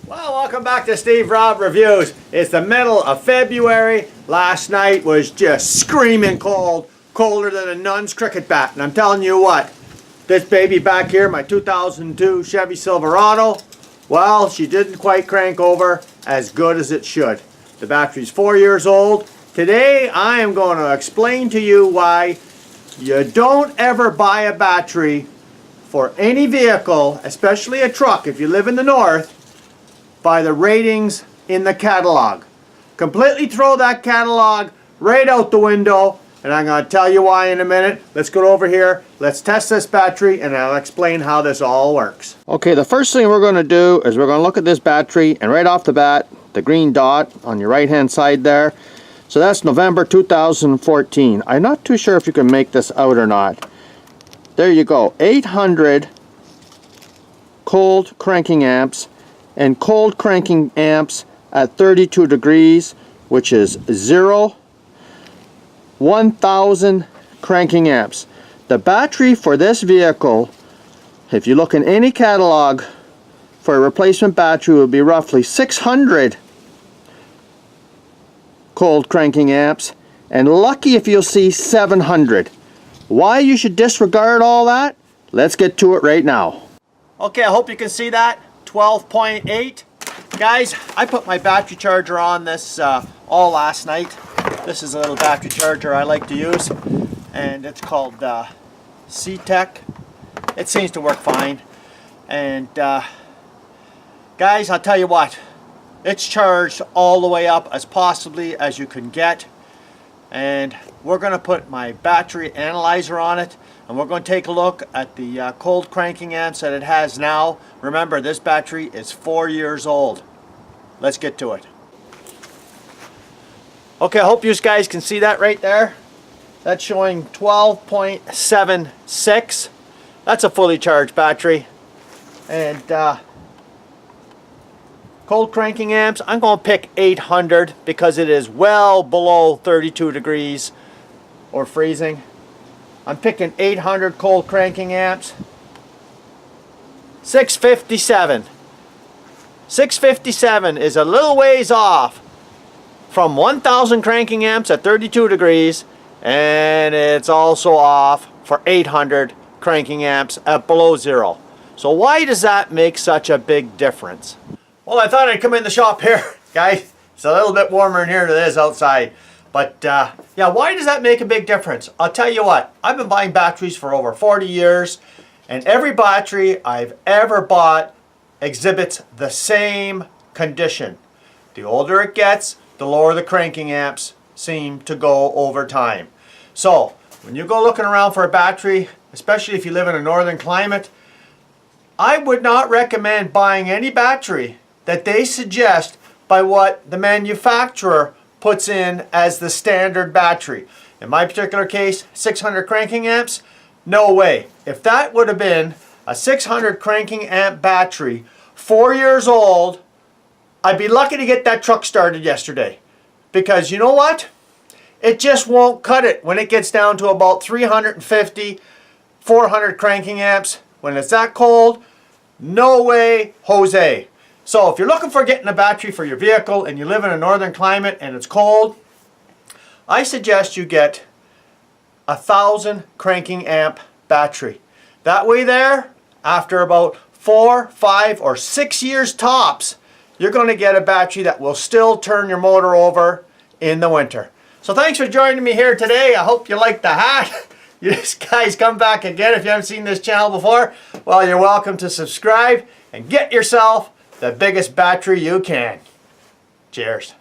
Well, welcome back to Steve Rob Reviews. It's the middle of February. Last night was just screaming cold, colder than a nun's cricket bat. And I'm telling you what, this baby back here, my 2002 Chevy Silverado, well, she didn't quite crank over as good as it should. The battery's 4 years old. Today, I am going to explain to you why you don't ever buy a battery for any vehicle, especially a truck if you live in the north, by the ratings in the catalog. Completely throw that catalog right out the window, and I'm going to tell you why in a minute. Let's go over here, let's test this battery, and I'll explain how this all works. Okay, the first thing we're going to do is we're going to look at this battery, and right off the bat, the green dot on your right hand side there, so that's November 2014. I'm not too sure if you can make this out or not. There you go, 800 cold cranking amps, and cold cranking amps at 32 degrees, which is 1000 cranking amps. The battery for this vehicle, if you look in any catalog for a replacement battery, would be roughly 600 cold cranking amps, and lucky if you'll see 700. Why you should disregard all that? Let's get to it right now. Okay, I hope you can see that. 12.8. Guys, I put my battery charger on this all last night. This is a little battery charger I like to use, and it's called C-Tech. It seems to work fine. And guys, I'll tell you what, it's charged all the way up as possibly as you can get. And we're going to put my battery analyzer on it, and we're going to take a look at the cold cranking amps that it has now. Remember, this battery is 4 years old. Let's get to it. Okay, I hope you guys can see that right there. That's showing 12.76. That's a fully charged battery. And cold cranking amps, I'm going to pick 800 because it is well below 32 degrees or freezing. I'm picking 800 cold cranking amps. 657. 657 is a little ways off from 1000 cranking amps at 32 degrees, and it's also off for 800 cranking amps at below zero. So why does that make such a big difference? Well, I thought I'd come in the shop here, guys. It's a little bit warmer in here than it is outside. But yeah, why does that make a big difference? I'll tell you what, I've been buying batteries for over 40 years, and every battery I've ever bought exhibits the same condition. The older it gets, the lower the cranking amps seem to go over time. So, when you go looking around for a battery, especially if you live in a northern climate, I would not recommend buying any battery that they suggest by what the manufacturer puts in as the standard battery. In my particular case, 600 cranking amps, no way. If that would have been a 600 cranking amp battery, 4 years old, I'd be lucky to get that truck started yesterday. Because you know what? It just won't cut it when it gets down to about 350, 400 cranking amps. When it's that cold, no way, Jose. So if you're looking for getting a battery for your vehicle and you live in a northern climate and it's cold, I suggest you get 1000 cranking amp battery. That way there, after about 4, 5, or 6 years tops, you're going to get a battery that will still turn your motor over in the winter. So thanks for joining me here today. I hope you like the hat. You guys come back again if you haven't seen this channel before. Well, you're welcome to subscribe and get yourself the biggest battery you can. Cheers.